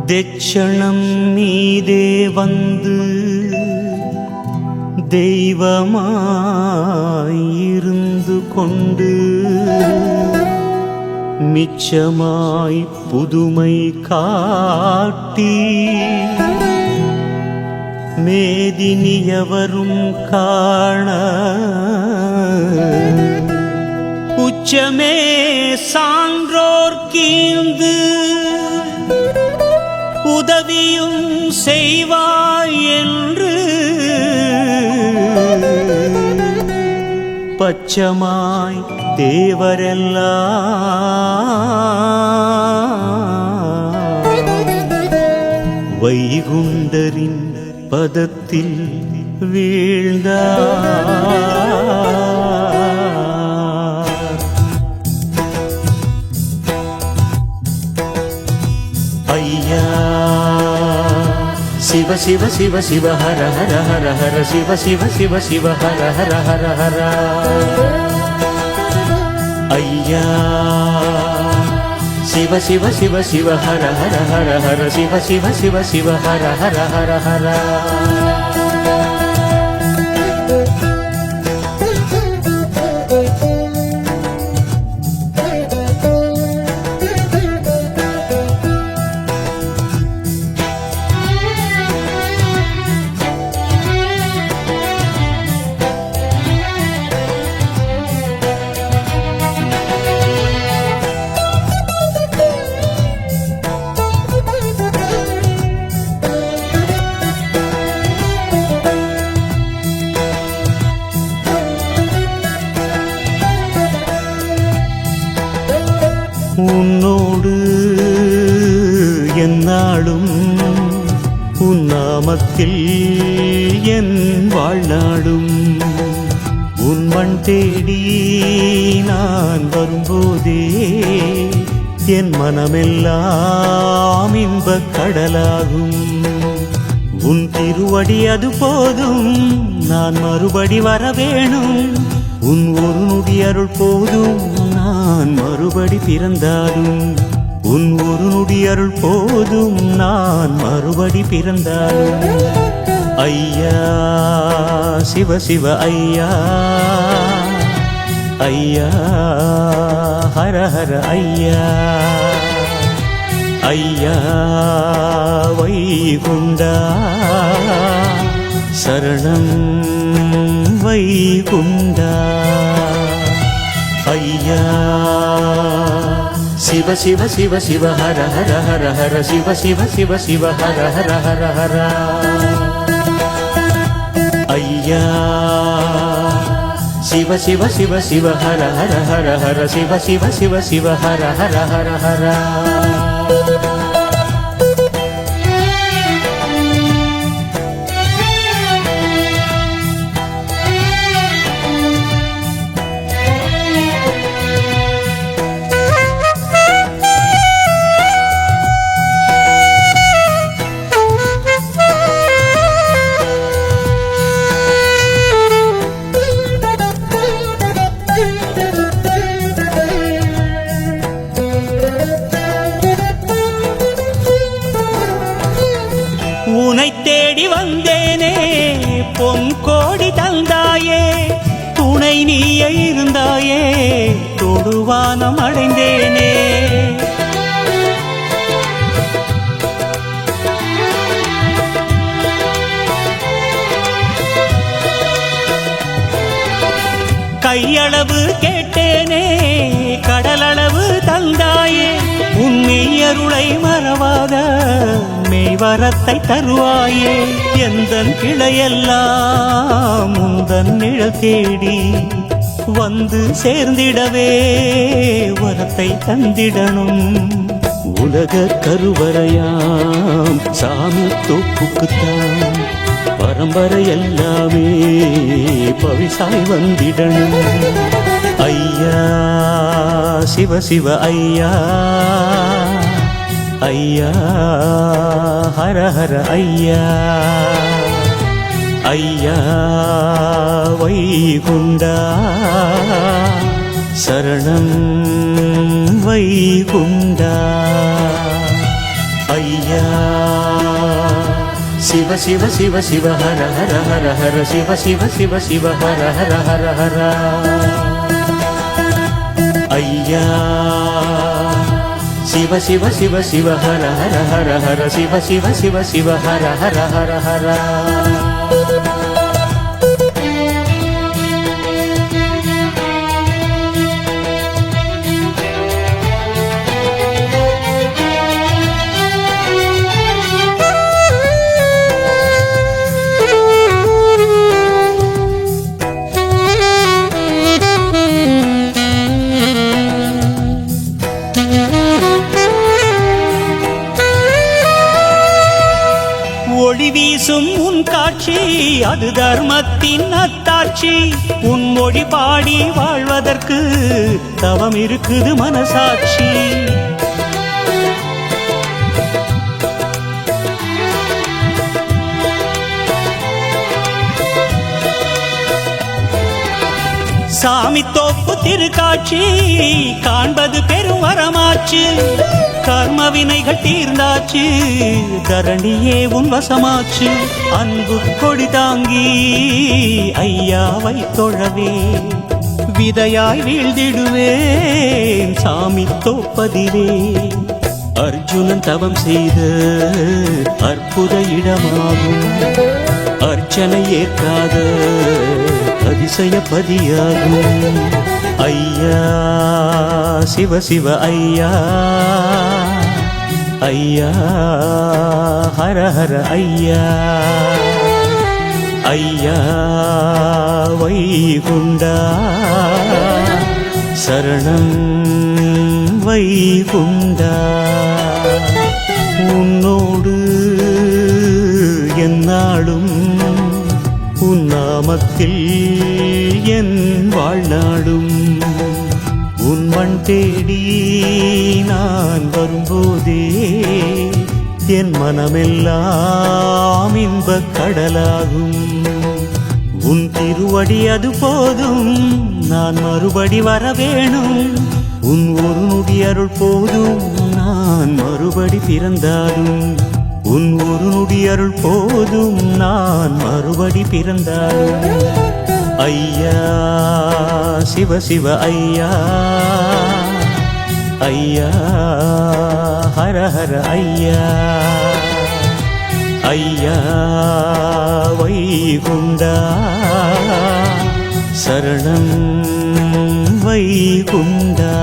தெச்சணம் மீதே வந்து தெய்வமாயிருந்து கொண்டு மிச்சமாய் புதுமை காட்டி மேதினியவரும் காண உச்சமே சான்றோர் கீழ்ந்து உதவியும் செய்வாய் என்று பச்சமாய் தேவரெல்லாம் வைகுண்டரின் பதத்தில் வீழ்ந்தார். ஐயா சிவ சிவ சிவ சிவ ஹர ஹர ஹர ஹர சிவ சிவ சிவ சிவ ஹர ஹர ஹர ஹர. ஐயா சிவ சிவ சிவ சிவ ஹர ஹர ஹர ஹர சிவ சிவ சிவ சிவ ஹர ஹர ஹர ஹர. உன்னோடு எந்நாளும் உன் நாமத்தில் என் வாழ்நாளும் உன் மண் தேடி நான் வரும்போதே என் மனமெல்லாம் இன்பக் கடலாகும். உன் திருவடி அது போதும், நான் மறுபடி வர வேணும். உன் ஒரு நொடி அருள் போதும், நான் மறுபடி பிறந்தாலும். உன் ஒரு நொடி அருள் போதும், நான் மறுபடி பிறந்தாலும். ஐயா சிவ சிவ ஐயா, ஐயா ஹர ஹர ஐயா. ஐயா வைகுண்டா சரணம் வைகுண்டா. ஐயா சிவ சிவ சிவ சிவ ஹர ஹர ஹர ஹர சிவ சிவ சிவ சிவ ஹர ஹர ஹர ஹர. ஐயா சிவ சிவ சிவ சிவ ஹர ஹர ஹர ஹர சிவ சிவ சிவ சிவ ஹர ஹர ஹர ஹர. உனை தேடி வந்தேனே பொன் கோடி தந்தாயே, துணை நீயே இருந்தாயே தொடுவானம் அடைந்தேனே. கையளவு கேட்டேனே கடலளவு தந்தாயே, உன் மெய்யருளை மறவாத மெய்வரத்தை தருவாயே. எந்தன் கிளையெல்லாம் உந்தன் நிழல் தேடி வந்து சேர்ந்திடவே வரத்தை தந்திடணும். உலக கருவறையாம் சாமி தோப்புக்குத்தான் பரம்பரை எல்லாமே பவிசாய் வந்திடணும். ஐயா சிவ சிவ ஐயா, ஐயா ஹர ஹர ஐயா. ஐயா வைகுண்டா சரணம் வைகுண்டா. ஐயா சிவ சிவ சிவ சிவ ஹர ஹர ஹர ஹர சிவ சிவ சிவ சிவ ஹர ஹர ஹர ஹர ஐயா சிவ சிவ சிவ சிவ ஹர ஹர ஹர ஹர சிவ சிவ சிவ சிவ ஹர ஹர ஹர ஹர ஒளி வீசும் உன் காட்சி அது தர்மத்தின் அத்தாட்சி உன் மொழி பாடி வாழ்வதற்கு தவம் இருக்குது மனசாட்சி சாமி தோப்பு திருக்காட்சி காண்பது பெரும் வரமாச்சு கர்ம வினைகள் தீர்ந்தாச்சு தரணியே உன் வசமாச்சு அன்பு கொடி தாங்கி ஐயாவை தொழவே விதையாய் வீழ்ந்திடுவேன் சாமி தோப்பதிலே அர்ஜுனன் தவம் செய்த அற்புத இடமாகும் அர்ச்சனை ஏற்காத அதிசயப்பதியாகும் ஐயா சிவ சிவ ஐயா ஐயா ஹர ஹர ஐயா ஐயா வைகுண்டா சரணம் வைகுண்டா உன்னோடு எந்நாளும் உன் நாமத்தில் என் வாழ்நாடும் உன் மண் தேடி நான் வரும்போதே என் மனமெல்லாம் இன்பக் கடலாகும் உன் திருவடி அது போதும் நான் மறுபடி வர வேணும் உன் ஒரு நொடி அருள் போதும் நான் மறுபடி பிறந்தாலும் உன் ஒரு நொடி அருள் போதும் நான் மறுபடி பிறந்தாலும் ஐயா சிவ சிவ ஐயா ஐயா ஹர ஹர ஐயா ஐயா வைகுண்டா சரணம் வைகுண்டா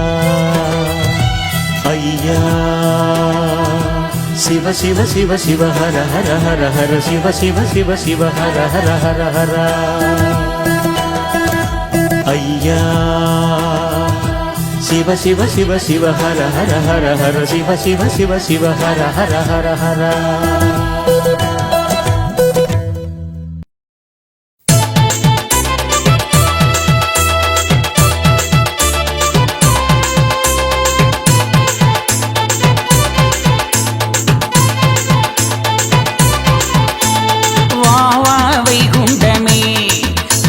ஐயா சிவ சிவ சிவ சிவ ஹர ஹர ஹர ஹர சிவ சிவ சிவ சிவ ஹர ஹர ஹர ஹர ஐயா சிவ சிவ சிவ சிவ ஹர ஹர ஹர ஹர சிவ சிவ சிவ சிவ ஹர ஹர ஹர ஹர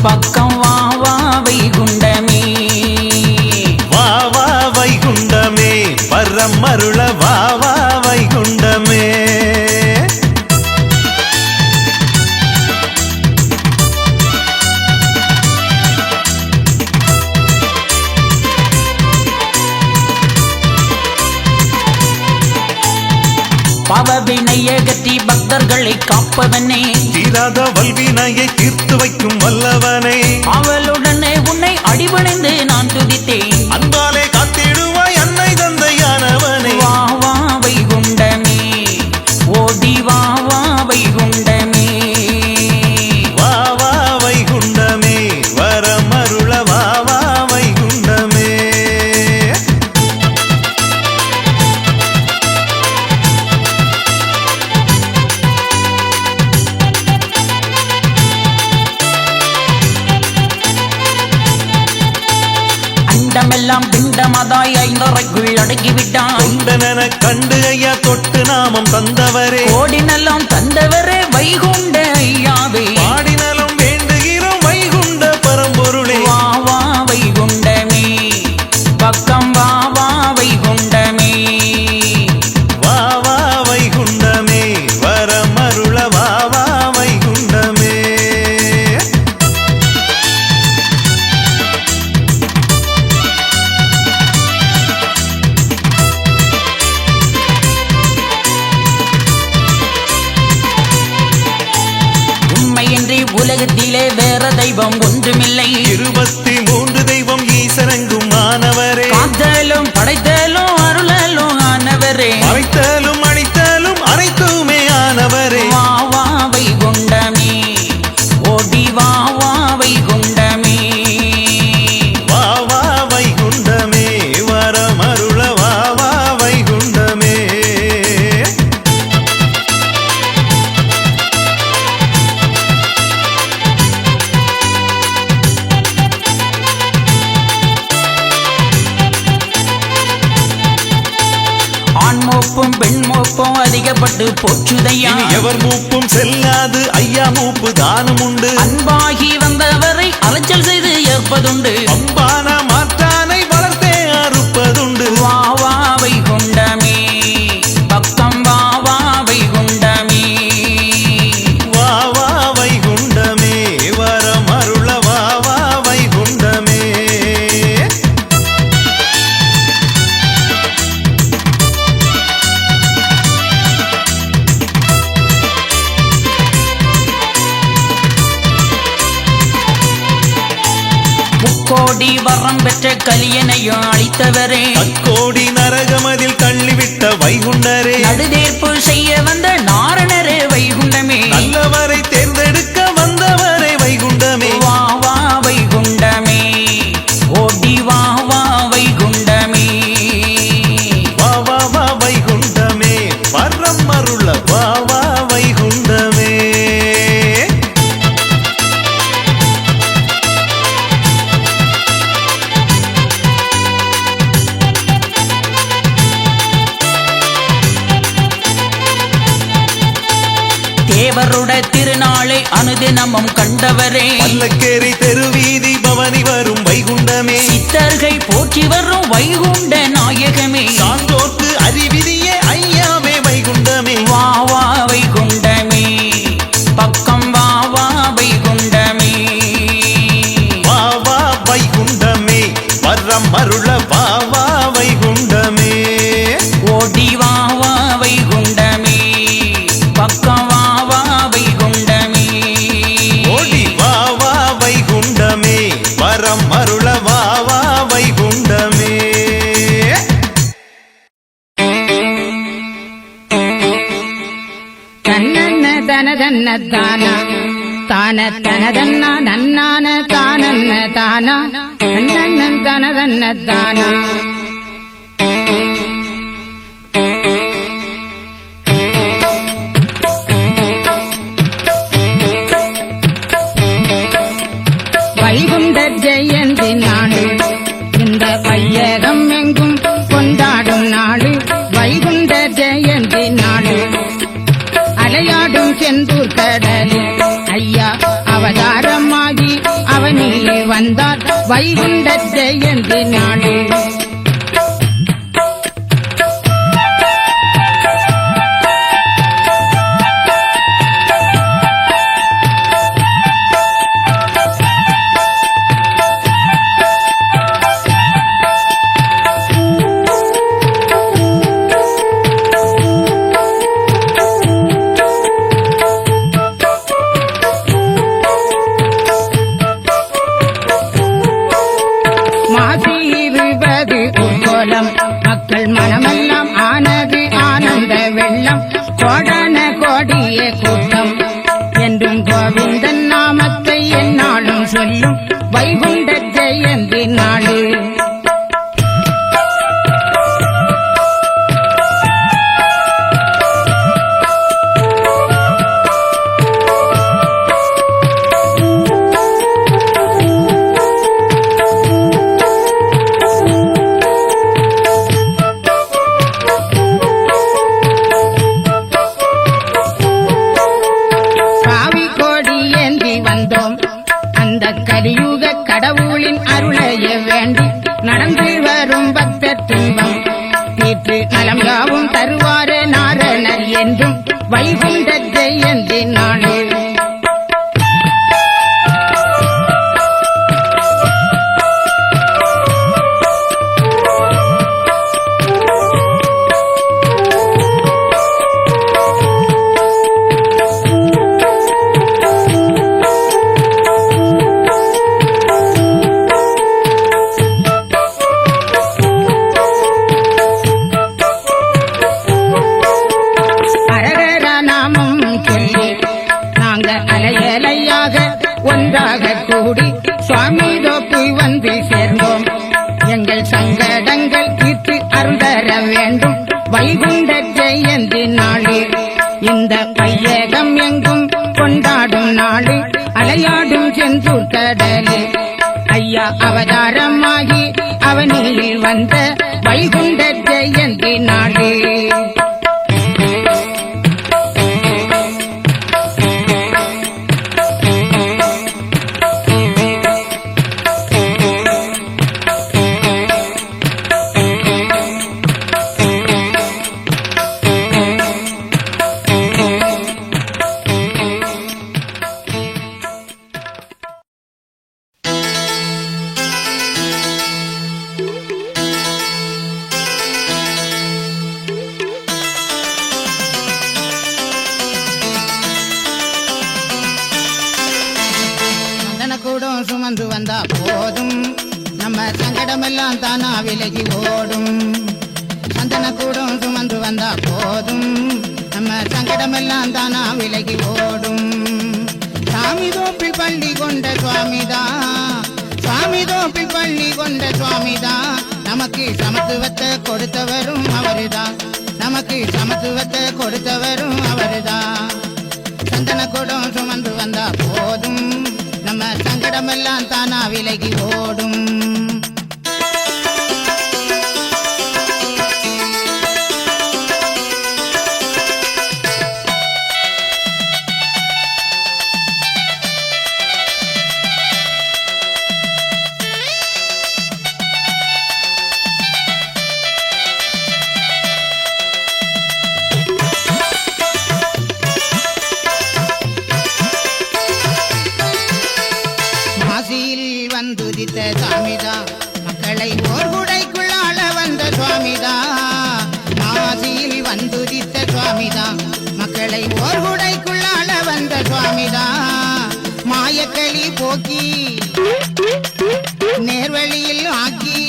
பக்கம் வா வா வைகுண்டமே வா வா வைகுண்டமே பரம் அருள வா வா வைகுண்டமே பாவவினையகற்றி பக்தர்களை காப்பவனே தீராத வல்வினையை தீர்த்து வைக்கும் வல்லவனே அவளுடனே உன்னை அடிபணிந்து நான் துதித்தேன் அன்பாலே காத்திடுவாய் அன்னை தந்தையானவனே வா வா வைகுண்டமே ஓடி வா வா வைகுண்டமே வா வா வைகுண்டமே வரம் அருள வா வா வைகுண்டமே அண்டமெல்லாம் பிண்டமதாய் ஐந்தரைக்குள் அடங்கிவிட்டான் தொண்டனென கண்டு ஐயா தொட்டு நாமம் தந்தவரே கோடினெல்லாம் தந்தவரே வைகுண்ட ஐயாவே பாடினலும் வேண்டுகிறோம் வைகுண்ட பரம்பொருளே வா வா வைகுண்டமே பக்கம் வா வா வைகுண்டமே வா வா வைகுண்டமே வரம் அருள வா வா உலகத்திலே வேற தெய்வம் ஒன்றுமில்லை. 23 தெய்வம் ஈசரங்கும் ஆனவரே. காத்தலும் படைத்தலும் அருளலும் ஆனவரே. அழைத்தலும் அழித்தலும் அனைத்துமே ஆனவரே. வா வா வைகுண்டமே ஓடி வா வா வைகுண்டமே. வா வா வைகுண்டமே வரமருள வா வா வைகுண்டமே. ஆண் மோப்பும் பெண் மோப்பும் அதிகப்பட்டு போச்சுதையா. இனி எவர் மூப்பும் செல்லாது ஐயா மூப்பு தானும் உண்டு. அன்பாகி வந்தவரை அலைச்சல் செய்து ஏற்பதுண்டு. அம்பான மாற்றானை வளர்த்தே அறுப்பதுண்டு. வா வா வைகுண்டமே பக்கம் வா வா வைகுண்டமே. வா வா வைகுண்டமே வரமருள வா வா வைகுண்டமே. முக்கோடி வரம் பெற்ற கலியனையும் அளித்தவரே. கோடி நரகமதில் தள்ளிவிட்ட வைகுண்டரே. நடுதேர்ப்பு செய்ய வந்த நாரணரே வைகுண்டமே. நல்லவரை தேர்ந்தெடுக்க வந்தவரே வைகுண்டமே. வா வா வைகுண்டமே ஓடி வா வா வைகுண்டமே. வா வா வா வைகுண்டமே வரமருள வா வா வைகுண்டமே. தேவருட திருநாளை அனுதினமும் கண்டவரே. பல்லக்கேரி தெருவீதி பவனி வரும் வைகுண்டமே. சித்தர்கள் போற்றி வரும் வைகுண்ட நாயகமே. சான்றோர்க்கு அறிவிதியே ஐயாவே வைகுண்டமே. வா வா வைகுண்டமே பக்கம் வா வா வைகுண்டமே. வா வா வைகுண்டமே வரமருள வா வா வைகுண்டமே. ஓடி வா வா வைகுண்டமே பக்கம் வா வா வைகுண்டமே. ஓடி வா வா வைகுண்டமே வரமருள வா வா வைகுண்டமே. தன்னன்ன தனதன்ன தானா தான தனதன்னா நன்னான தானன்ன தானா தன்னன்ன தனதன்ன தானா. வைகுண்ட ஜெயந்தி நாடு இந்த வையகம் எங்கும் கொண்டாடும் நாடு. வைகுண்ட ஜெயந்தி நாடு அலையாடும் செந்தூர் கடலில் ஐயா அவதாரமாகி அவனிலே வந்தார். வைகுண்ட ஜெயந்தி நாடு மக்கள் மனமெல்லாம் ஆனது ஆனந்த வெள்ளம். கோடான கோடிய கூட்டம் என்றும் கோவிந்தன் நாமத்தை எந்நாளும் சொல்லும் வைகுண்ட ஜெயந்தி நாடு. கலியுக கடவுளின் அருளைய வேண்டி நடந்து வரும் பக்த துன்பம் தீர்த்து நலம் யாவும் தருவாரே நாரணர் என்றும் வைகுண்ட ஜெயந்தி நாடு. வேண்டும் வைகுண்ட ஜெயந்தி நாளே. இந்த வையகம் எங்கும் கொண்டாடும் நாளே, அலையாடும் செந்தூர் கடலே. ஐயா அவதாரமாகி அவனில் வந்த வைகுண்ட ஜெயந்தி நாளே. கூடம் சுமந்து வந்தா போதும், நம்ம சங்கடமெல்லாம் தானா விலகி ஓடும். சந்தன கூடம் சுமந்து வந்தா போதும், நம்ம சங்கடமெல்லாம் தானா விலகி ஓடும். சாமி தோப்பில் பள்ளி கொண்ட சுவாமிதான், சுவாமி தோப்பில் பள்ளி கொண்ட சுவாமிதான். நமக்கு சமத்துவத்தை கொடுத்தவரும் அவருதான், நமக்கு சமத்துவத்தை கொடுத்தவரும் அவருதான். சந்தன கூடம் சுமந்து வந்தா போதும், நம்ம சங்கடமெல்லாம் தானா விலகி ஓடும். வந்துதித்த சுவாமிதான், மக்களை ஓர் குடைக்குள்ளாள வந்த சுவாமிதான். மாசியில் வந்துதித்த சுவாமிதான், மக்களை ஓர் குடைக்குள்ளாள வந்த சுவாமிதான். மாயக்களி போக்கி நேர்வழியில் ஆக்கி,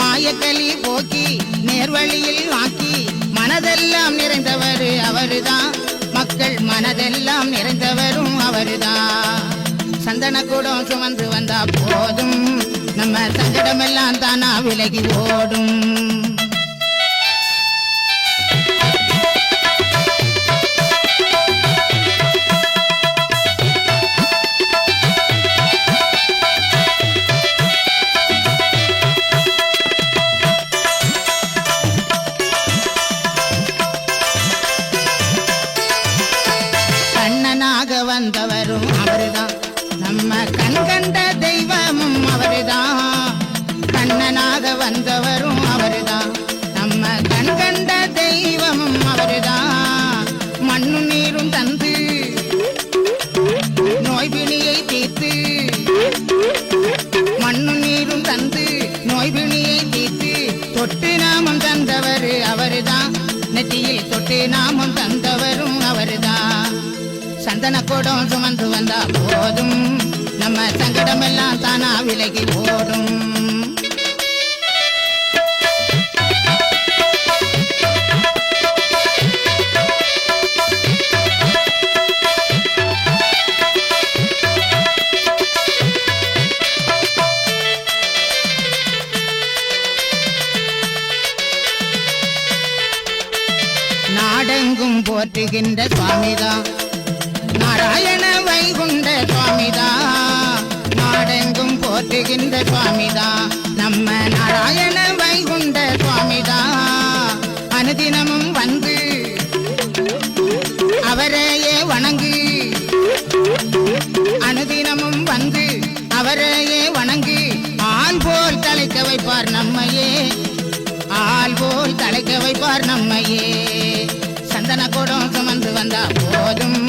மாயக்களி போக்கி நேர்வழியில் ஆக்கி, மனதெல்லாம் நிறைந்தவர் அவருதான், மக்கள் மனதெல்லாம் நிறைந்தவரும் அவருதான். சந்தன கூடம் சுமந்து வந்தா போதும், நம்ம சங்கடமெல்லாம் தானா விலகி ஓடும். கண்ணனாக வந்தவரும் அவருதான், நம்ம கண் கண்ட தெய்வமும் அவருதான். கண்ணனாக வந்தவரும் அவருதான், நம்ம கண் கண்ட தெய்வமும் அவருதான். மண்ணு நீரும் தந்து நோய்பிணியை தீர்த்து, மண்ணு நீரும் தந்து நோய்பிணியை தீர்த்து, தொட்டு நாமம் தந்தவர் அவருதான், நெற்றியில் தொட்டு நாமம் தந்தவரும் அவருதான். சந்தன கூடம் சுமந்து வந்தா போதும், நம்ம சங்கடமெல்லாம் தானா விலகி ஓடும். நாடெங்கும் போற்றுகின்ற சுவாமிதான், நாராயண வைகுண்ட சுவாமிதான். நாடெங்கும் போற்றுகின்ற சுவாமிதான், நம்ம நாராயண வைகுண்ட சுவாமிதான். அனுதினமும் வந்து அவரையே வணங்கு, அனுதினமும் வந்து அவரையே வணங்கு. ஆள் போல் தலைக்க வைப்பார் நம்மையே, ஆள் போல் தலைக்க வைப்பார் நம்மையே. சந்தன கூடம் சுமந்து வந்தா போதும்,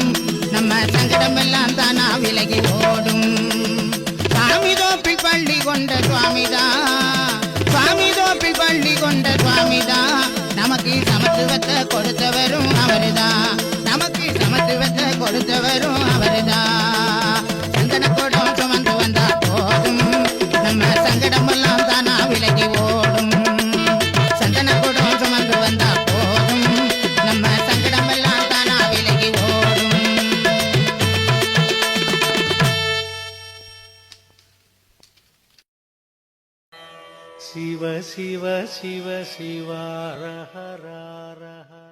நம்ம சங்கடமெல்லாம் தானா விலகி ஓடும். சாமி தோப்பில் பள்ளி கொண்ட சுவாமிதான், சுவாமி தோப்பில் பள்ளி கொண்ட சுவாமிதான். நமக்கு சமத்துவத்தை கொடுத்தவரும் அவருதான், நமக்கு சமத்துவத்தை கொடுத்தவரும் அவருதான். சந்தன கூடம் சுமந்து வந்தா போதும், நம்ம சங்கடமெல்லாம் தானா விலகி ஓடும். சந்தன கூடம் சுமந்து வந்தா போதும், நம்ம சங்கடமெல்லாம் தானா விலகி ஓடும். சிவ சிவ சிவ சிவ ஹர ஹர ஹர ஹர.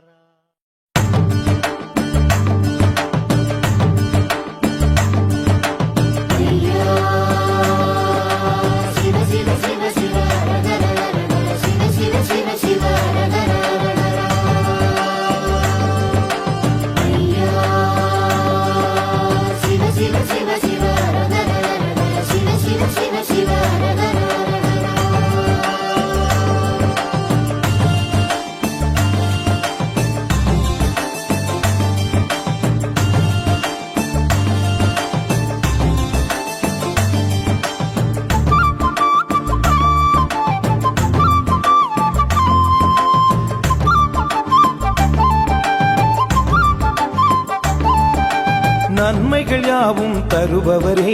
நன்மைகள் யாவும் தருபவரே,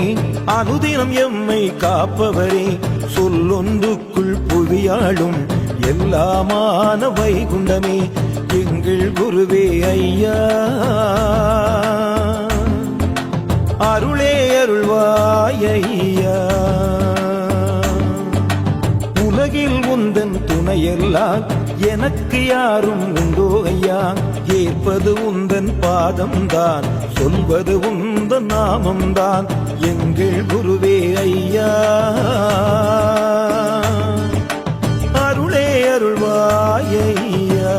அனுதினம் எம்மை காப்பவரே, சொல்லொன்றுக்குள் புவியாளும் எல்லாமான வைகுண்டமே, எங்கள் குருவே ஐயா. அருளே அருள்வாய் ஐயா. உலகில் உந்தன் துணையெல்லாம் எனக்கு யாரும் உண்டோ ஐயா. ஏற்பது உந்தன் பாதம்தான், சொல்வது உந்தன் நாமம்தான், எங்கள் குருவே ஐயா. அருளே அருள்வாய் ஐயா.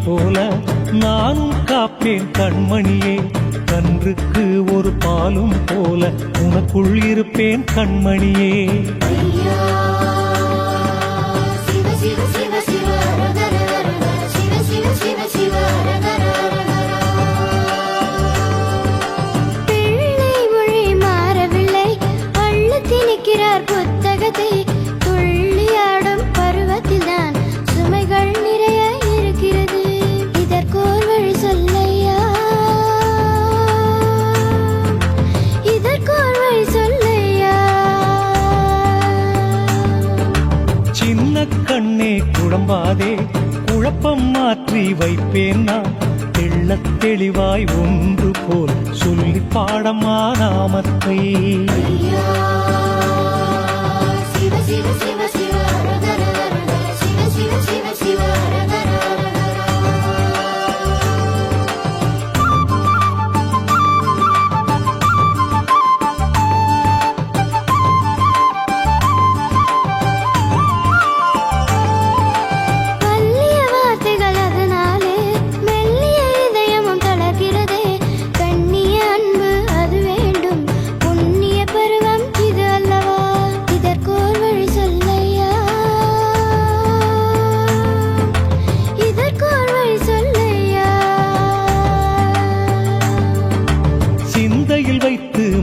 போல நானும் காப்பேன் கண்மணியே, கன்றுக்கு ஒரு பாலும் போல உனக்குள் இருப்பேன் கண்மணியே. பிள்ளை மொழி மாறவில்லை, அள்ளு திணிக்கிறார் புத்தகத்தை, துள்ளியாடும் பருவத்தில் தான் சுமைகள் நிறைய இருக்கிறது, இதற்கோர் வழி சொல்லையா, இதற்கோர் வழி சொல்லையா. சின்ன கண்ணே குழம்பாதே, குழப்பம் மாற்றி வைப்பேன் நான், தெள்ளத் தெளிவாய் ஒன்று போல் சொல்லி பாடமா நாமத்தை.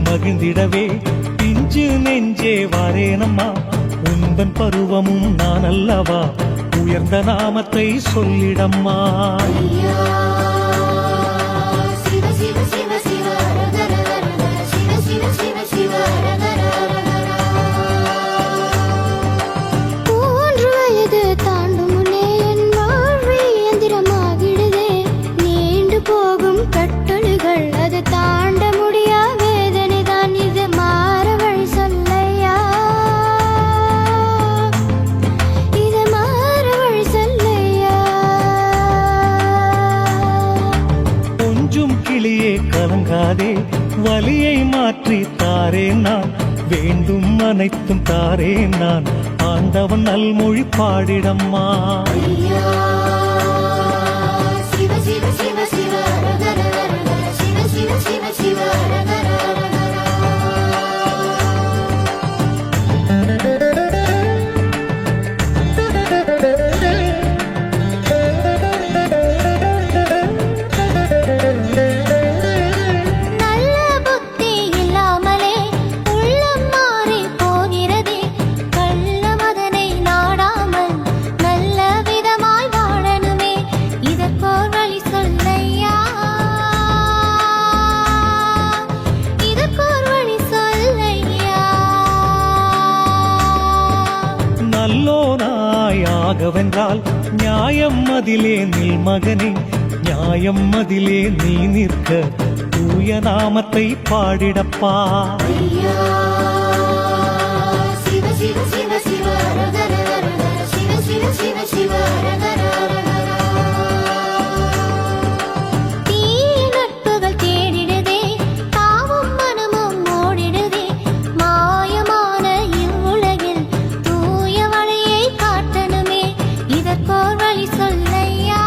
மகிழ்ந்திடவே பிஞ்சு நெஞ்சே வாரேனம்மா, உந்தன் பருவமும் நான் அல்லவா, உயர்ந்த நாமத்தை சொல்லிடம்மா. மூன்று வயது தாண்டும் முன்னே என் வாழ்வு இயந்திரமாகிடுதே, நீண்டு போகும் கட்டளைகள் அது தாண்ட முடியா வேதனை தான், இது மாற வழி சொல்லையா, இது மாற வழி சொல்லையா. கொஞ்சம் கிளியே கலங்காதே, வலியை மாற்றி தாரேன் நான், வேண்டும் அனைத்தும் தாரேன் நான், ஆண்டவன் நல்மொழி பாடிடம்மா. சிவ நியாயமாகவென்றால் நியாயம் அதிலே நில் மகனே, நியாயம் அதிலே நீ நிற்க தூய நாமத்தை பாடிடப்பா. ஐயா சிவ சிவ சிவ சிவ ரகர ரகர சிவ சிவ சிவ சிவ ரகர ரகர. தீய நட்புகள் தேடிடுதே, தாவும் மனமும் ஓடிடுதே, மாயமான இவ்வுலகில் தூய வழியை காட்டணுமே, இதற்கோர் வழி சொல்லையா,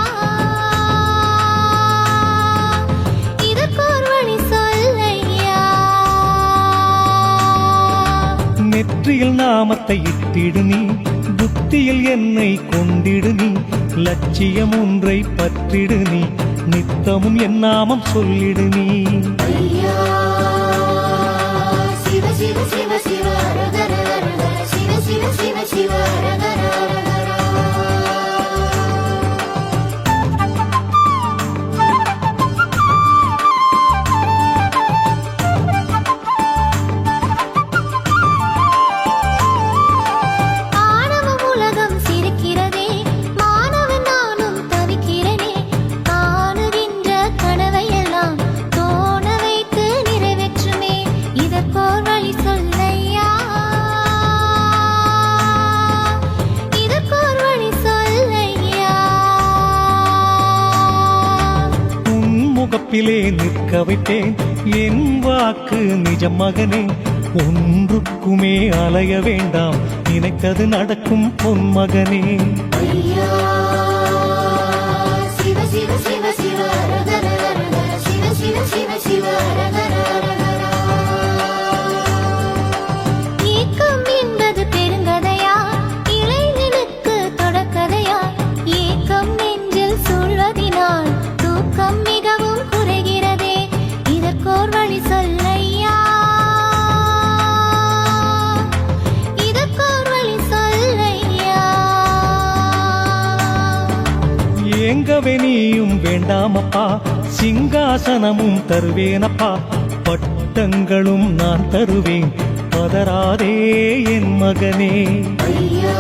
இதற்கோர் வழி சொல்லையா. நெற்றியில் நாமத்தை இட்டிடு நீ, புத்தியில் என்னை கொண்டிடு நீ, லட்சியம் ஒன்றை பற்றிடு நீ, நித்தமும் என் நாமம் சொல்லிடு நீ. ஐயா சிவ சிவ சிவ சிவ ரகர ரகர சிவ சிவ சிவ சிவ ரகர ரகர. ஆணவம் உலகம் சிரிக்கிறதே, மாணவன் நானும் தவிக்கிறேனே, காணுகின்ற கனவையெல்லாம் தோண வைத்து நிறைவேற்றுமே, இதற்கோர் வழி சொல்லையா, இதற்கோர் வழி சொல்லையா. உன் முகப்பிலே நிற்க வைத்தேன் என் வாக்கு நிஜம் மகனே, ஒன்றுக்குமே அலைய வேண்டாம் நினைத்தது நடக்கும் பொன் மகனே. ஐயா சிவ சிவ சிவ சிவ ரகர ரகர சிவ சிவ சிவ சிவ ரகர ரகர. ஏக்கம் என்பது பெருங்கதையா, இளைஞனுக்கு தொடக்கதையா, ஏக்கம் நெஞ்சில் சூழ்வதினால் தூக்கம் மிகவும் குறைகிறதே, இதற்கோர் வழி சொல்லையா, இதற்கோர் வழி சொல்லையா. ஏங்கவே நீயும் வேண்டாமப்பா, சிங்காசனமும் தருவேனப்பா, பட்டங்களும் நான் தருவேன் பதறாதே என் மகனே. ஐயா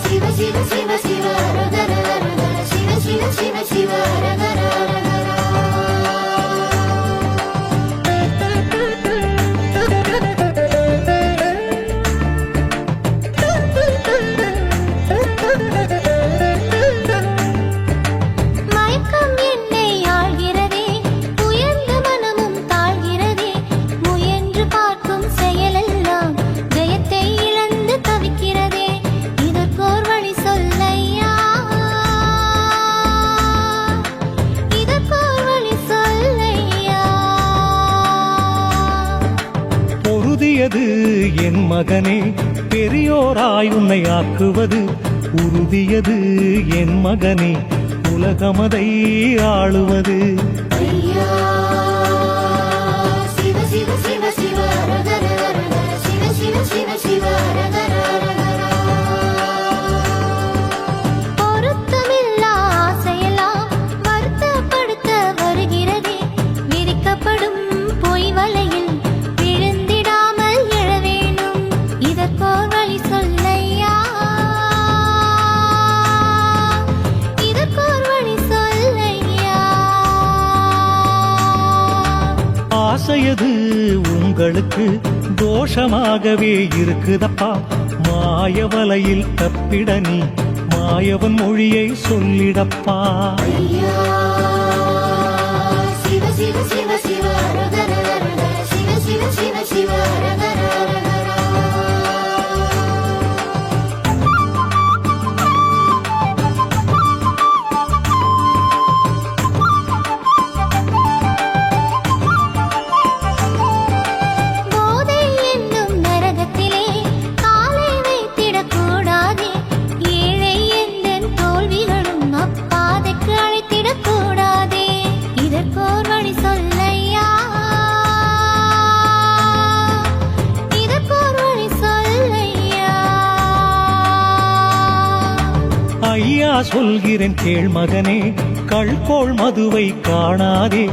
சிவ சிவ சிவ சிவ ரகர ரகர சிவ சிவ சிவ சிவ ரகர ரகர. மயக்கம் என்னை ஆள்கிறதே, உயர்ந்த மனமும் தாழ்கிறதே, முயன்று பார்க்கும் செயலெல்லாம் ஜெயத்தை இழந்து தவிக்கிறதே, இதற்கோர் வழி சொல்லையா, இதற்கோர் வழி சொல்லையா. பொருதியது என் மகனே, பெரியோராய் உன்னை ஆக்குவது உறுதியது என் மகனே, உலகமதை ஆளுவது. ஐயா சிவ சிவ சிவ சிவ ரகர ரகர சிவ சிவ சிவ சிவ ரகர ரகர. பொருத்தமில்லா ஆசையெல்லாம் வருத்தப்படுத்த வருகிறதே, விரிக்கப்படும் பொய் வலையில் விழுந்திடாமல் எழ வேணும், இதற்கோர் வழி சொல்லையா, இதற்கோர் வழி சொல்லையா. ஆசையது உங்களுக்கு தோஷமாகவே இருக்குதப்பா, மாயவலையில் தப்பிட நீ மாயவன் மொழியை சொல்லிடப்பா. ஐயா சிவ சிவ சிவ சிவ ரகர ரகர சிவ சிவ சிவ சிவ ரகர ரகர. போதை என்னும் நரகத்திலே காலை வைத்திடக்கூடாதே, ஏழை எந்தன் தோல்விகளும் அப்பாதைக்கு அழைத்திடக்கூடாதே, இதற்கோர் வழி சொல்லையா, இதற்கோர் வழி சொல்லையா. ஐயா சொல்கிறேன் கேள் மகனே, கள்கோள் மதுவை காணாதே,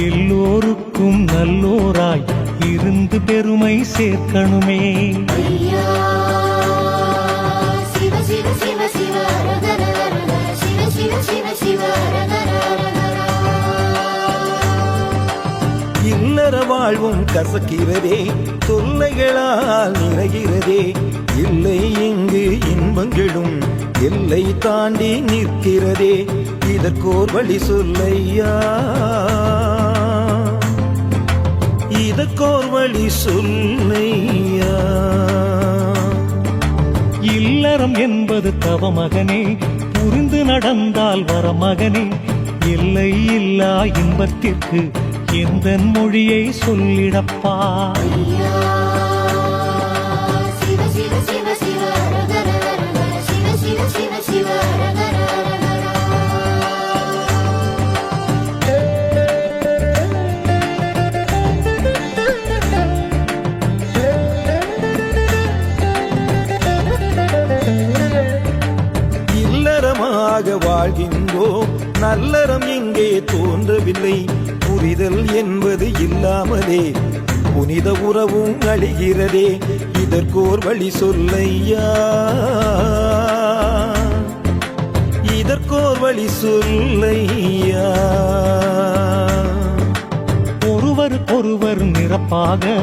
எல்லோருக்கும் நல்லோராய் இருந்து பெருமை சேர்க்கணுமே. ஐயா சிவ வாழ்வும் கசக்கிறதே, தொல்லைகளால் நிறைகிறதே. இல்லை இங்கு இன்பங்களும் எல்லை தாண்டி நிற்கிறதே, இதற்கோர் வழி சொல்லையா, இதற்கோர் வழி சொல்லையா. இல்லறம் என்பது தவமகனே, புரிந்து நடந்தால் வரமகனே. எல்லை இல்லா இன்பத்திற்கு எந்த மொழியை சொல்லிடப்பா. ஐயா சிவ சிவ சிவ சிவ ரகர ரகர சிவ சிவ சிவ சிவ ரகர ரகர. இல்லறமாக வாழ்கின்றோம், நல்லறம் இங்கே தோன்றவில்லை. புரிதல் என்பது இல்லாமலே புனித உறவும் அழிகிறதே, இதற்கோர் வழி சொல்லையா, இதற்கோர் வழி சொல்லையா. ஒருவருக்கொருவர் நிரப்பாக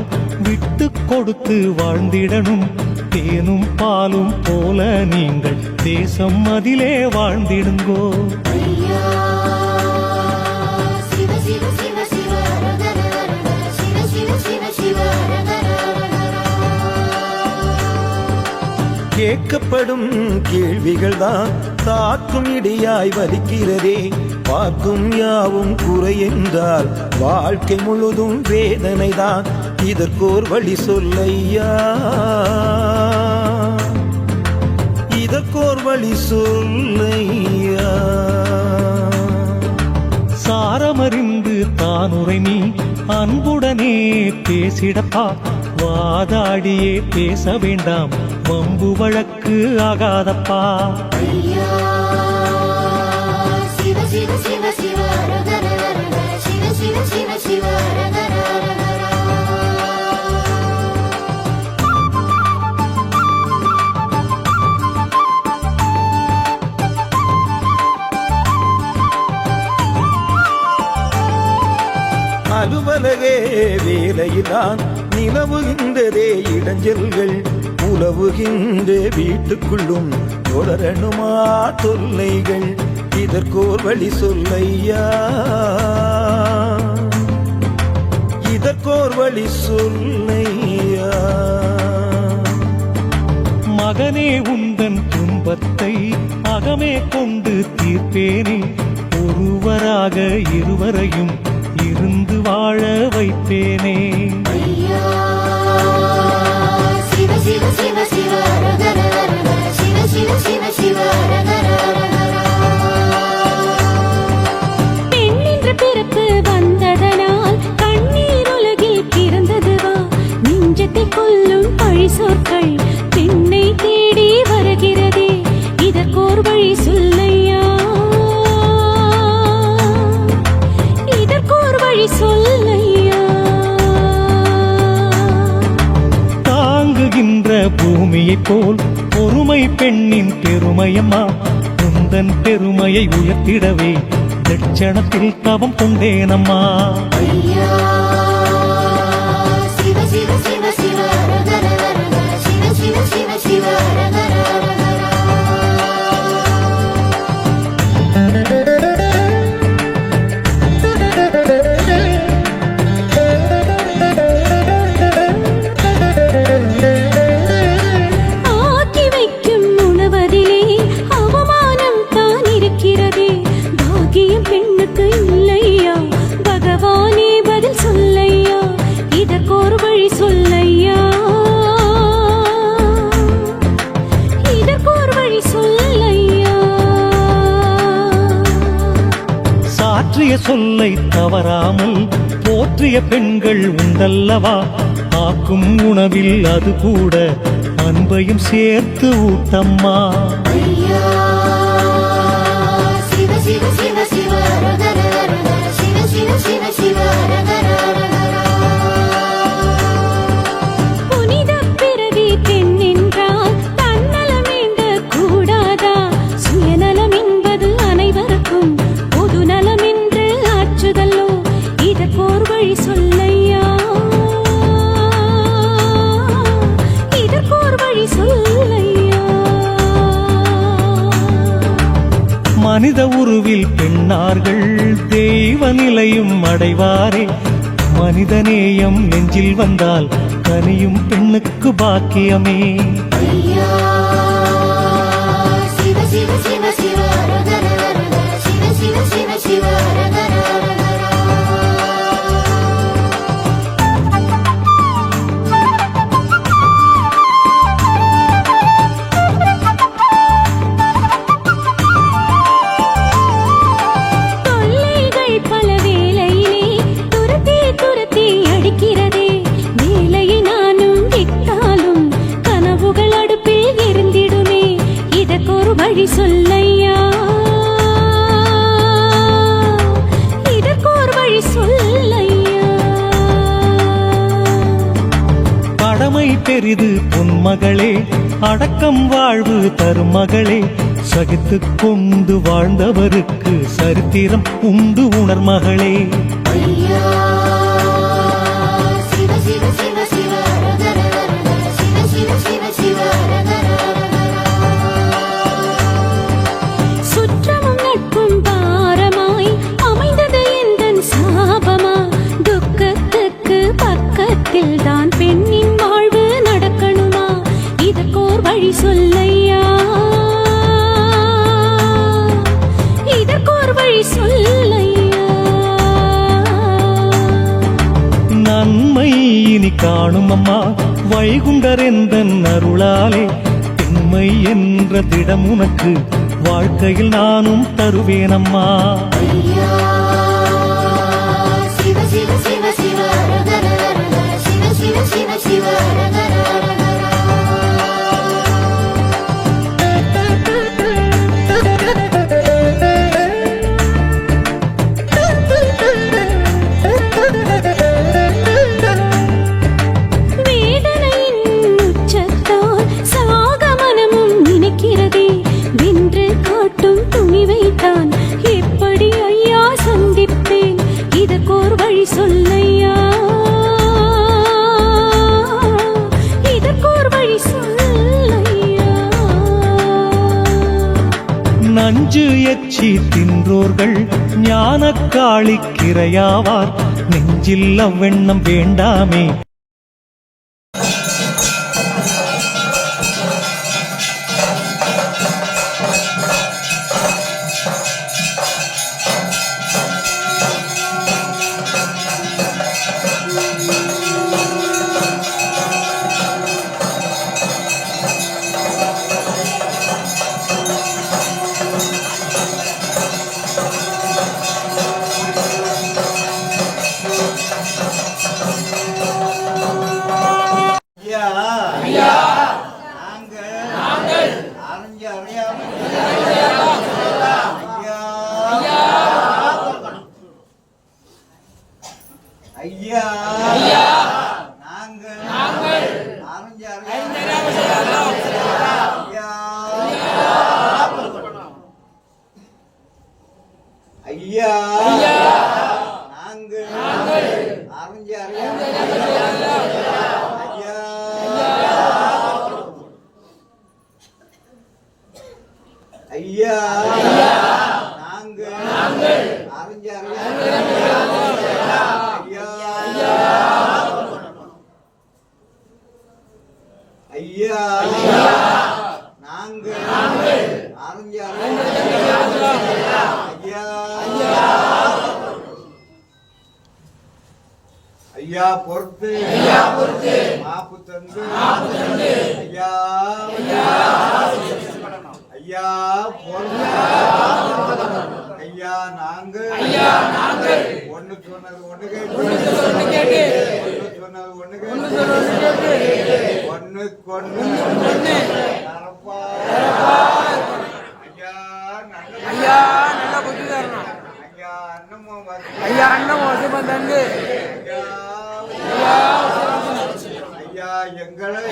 விட்டு கொடுத்து வாழ்ந்திடணும். தேனும் பாலும் போல நீங்கள் தேசம் அதிலே வாழ்ந்திடுங்கோ. ஐயா சிவ சிவ சிவ சிவ ரகர ரகர சிவ சிவ சிவ சிவ ரகர ரகர. கேட்கப்படும் கேள்விகள் தான் தாக்கும் இடியாய் வலிக்கிறதே, பார்க்கும் யாவும் குறை என்றால் வாழ்க்கை முழுதும் வேதனை தான், இதற்கோர் வழி சொல்லையா, இதற்கோர் வழி சொல்லையா. சாரமறிந்து தானுரை நீ அன்புடனே பேசிடப்பா. வாதாடியே பேச வேண்டாம், வம்பு வழக்கு ஆகாதப்பா. ஐயா சிவ சிவ சிவ சிவ ரகர ரகர சிவ சிவ சிவ சிவ ரகர ரகர. அலுவலகே வேலையில்தான் நிலவுகின்றதே இடைஞ்சல்கள், உலவுகின்ற வீட்டுக்குள்ளும் தொடரணுமா தொல்லைகள், இதற்கோர் வழி சொல்லையா, இதற்கோர் வழி சொல்லையா. மகனே உந்தன் துன்பத்தை அகமே கொண்டு தீர்ப்பேனே. ஒருவராக இருவரையும் இருந்து வாழ வைப்பேனே. ஐயா சிவ சிவ சிவ சிவ ரகர ரகர சிவ சிவ சிவ சிவ ரகர ரகர. பெண் என்ற பிறப்பு வந்ததனால் கண்ணீர் உலகில் பிறந்ததுவா, நெஞ்சத்தை கொல்லும் பழி சொற்கள் பெண்ணை தேடி வருகிறதே, இதற்கோர் வழி சொல்லையா, இதற்கோர் வழி சொல்லையா. தாங்குகின்ற பூமியைப் போல் பொறுமை பெண்ணின் பெருமையம்மா. உந்தன் பெருமையை உயர்த்திடவே லட்சணத்தில் தவம் கொண்டேனம்மா. ஐயா சிவ சிவ சிவ சிவ ரகர ரகர சிவ சிவ சிவ சிவ ரகர ரகர. ஆக்கி வைக்கும் உணவதிலே அவமானம் தான் இருக்கிறதே, பாக்கியம் பெண்ணுக்கு இல்லையா, பகவானே பதில் சொல்லையா, இதற்கோர் வழி சொல்லையா, இதற்கோர் வழி சொல்லையா. சாற்றிய சொல்லை தவறாமல் போற்றிய பெண்கள் உண்டல்லவா. ஆக்கும் உணவில் அது கூட அன்பையும் சேர்த்து ஊட்டம்மா. ஐயா சிவ சிவ சிவ சிவ ரகர ரகர சிவ சிவ சிவ சிவ ரகர ரகர. புனித பிறவி பெண் என்றால் தன்னலம் வேண்ட கூடாதா, சுயநலம் என்பது அனைவருக்கும் பொது நலம் என்று ஆற்றுதல்லோ, இதற்கோர் வழி சொல்லையா, மனித உருவில் பெண்ணார்கள் தெய்வ நிலையும் அடைவாரே. மனிதநேயம் நெஞ்சில் வந்தால் கனியும் பெண்ணுக்கு பாக்கியமே. ஐயா சிவ சிவ சிவ சிவ ஹரஹர ஹரஹர சிவ சிவ சிவ சிவ ஹரஹர ஹரஹர. தொல்லைகள் பல வேளையிலே துரத்தி துரத்தி அடிக்கிறதே. வேலையை நானும் விட்டாலும் கனவுகள் அடுப்பில் எரிந்திடுமே. இதற்கொரு வழி சொல்லையா, இதற்கொரு வழி சொல்லையா. கடமை பெரிது பொன்மகளே, அடக்கம் வாழ்வு தரும் மகளே. சகித்துக் கொண்டு வாழ்ந்தவருக்கு சரித்திரம் உண்டு உணர் மகளே. ஐயா சிவ சிவ சிவ சிவ ஹரஹர ஹரஹர சிவ சிவ சிவ சிவ ஹரஹர ஹரஹர. சுற்றமும் நட்பும் பாரமாய் அமைந்தது எந்தன் சாபமா. துக்கத்துக்கு பக்கத்தில் தான் பெண்ணின் வாழ்வு நடக்கணுமா. இதற்கோர் வழி சொல்லையா, இதற்கோர் வழி சொல்லையா. நன்மை இனி காணும் அம்மா வைகுண்டர் எந்தன் அருளாலே. பெண்மை என்ற திடம் உனக்கு வாழ்க்கையில் நானும் தருவேனம்மா. ஐயா சிவ சிவ சிவ சிவ ஹரஹர ஹரஹர சிவ சிவ சிவ சிவ ஹரஹர ஹரஹர. வேதனையின் உச்சத்தால் சாக மனமும் நினைக்கிறதே. வென்று காட்டும் துணிவைத்தான் எப்படி ஐயா சந்திப்பேன். இதற்கோர் வழி சொல்லையா, இதற்கோர் வழி சொல்லையா. நஞ்சு எச்சி தின்றோர்கள் ஞானக்காளிக்கிரையாவார். நெஞ்சில் அவ்வெண்ணம் வேண்டாமே. ஐயா நாங்கள் அறிஞ்ச ஐயா நாங்கள் அறிஞ்ச ஐயா நாங்கள் அறிஞ்ச ஐயா நாங்கள் அறிஞ்ச ஐயா பொறுத்து மாப்பு தந்து ஐயா ஐயா பொறுத்து ஐயா நாங்கள் ஒண்ணு சொன்னது ஒண்ணு கேட்டு சொன்னது ஒண்ணு கேட்டு ஒண்ணுக்கு ஒண்ணு ஐயா நல்ல புத்தி தரணும். ஐயா அண்ணன் வசமா தந்து ஐயா எங்களை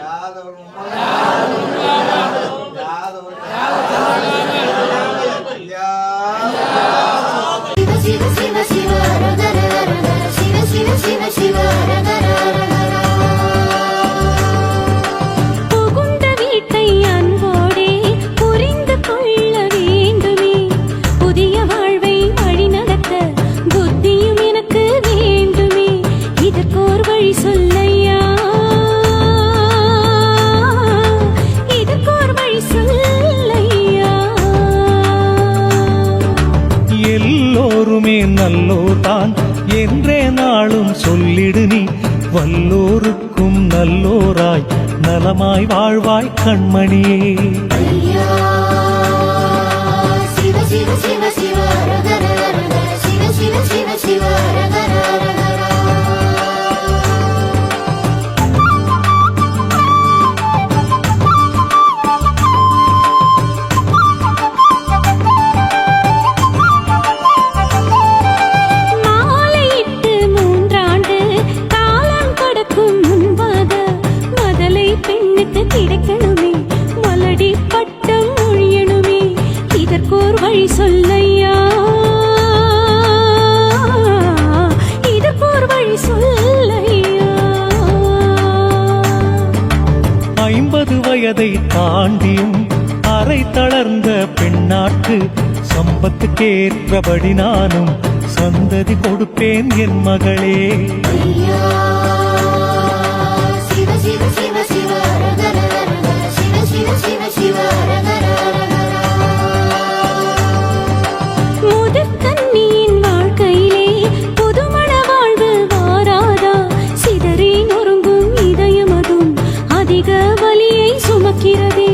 யாதவரும் ஐயா சிவ சிவ சிவ சிவ ஹரஹர ஹரஹர சிவ சிவ சிவ சிவ ஹரஹர ஹரஹர. புகுந்த வீட்டை அன்போடே புரிந்து கொள்ள எல்லோருக்கும் நல்லோராய் நலமாய் வாழ்வாய் கண்மணியே. ஐயா சிவ சிவ சிவ சிவ அரகர அரகர சிவ சிவ சிவ சிவ அரகர அரகர. மாலையிட்டு 3 ஆண்டு காலம் கடக்கும் முன்பாக மதலை பெண்ணுக்கு கிடைக்கணுமே, மலடி பட்டம் ஒழியணுமே, இதற்கோர் வழி சொல்லையா, இதற்கோர் வழி சொல்லையா. 50 வயதை தாண்டியும் அரை தளர்ந்த பெண்ணாட்டு சம்பத்துக்கேற்றபடி நானும் சந்ததி கொடுப்பேன் என் மகளே. ஐயா சிவ சிவ சிவ சிவ அரகர அரகர சிவ சிவ சிவ சிவ அரகர அரகர. முதிர்கன்னியின் வாழ்க்கையிலே புதுமண வாழ்வு வாராதா, சிதறி நொறுங்கும் இதயமதும் அதிக வலியை சுமக்கிறதே,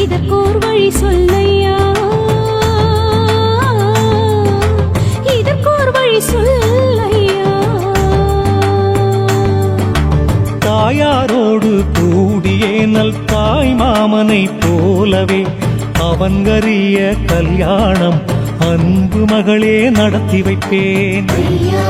இதற்கோர் வழி சொல்லையா, இதற்கோர் வழி சொல்லையா. தாயாரோடு கூடியே நல் தாய் மாமனை போலவே அவன்கரிய கல்யாணம் அன்பு மகளே நடத்தி வைப்பேன். ஐயா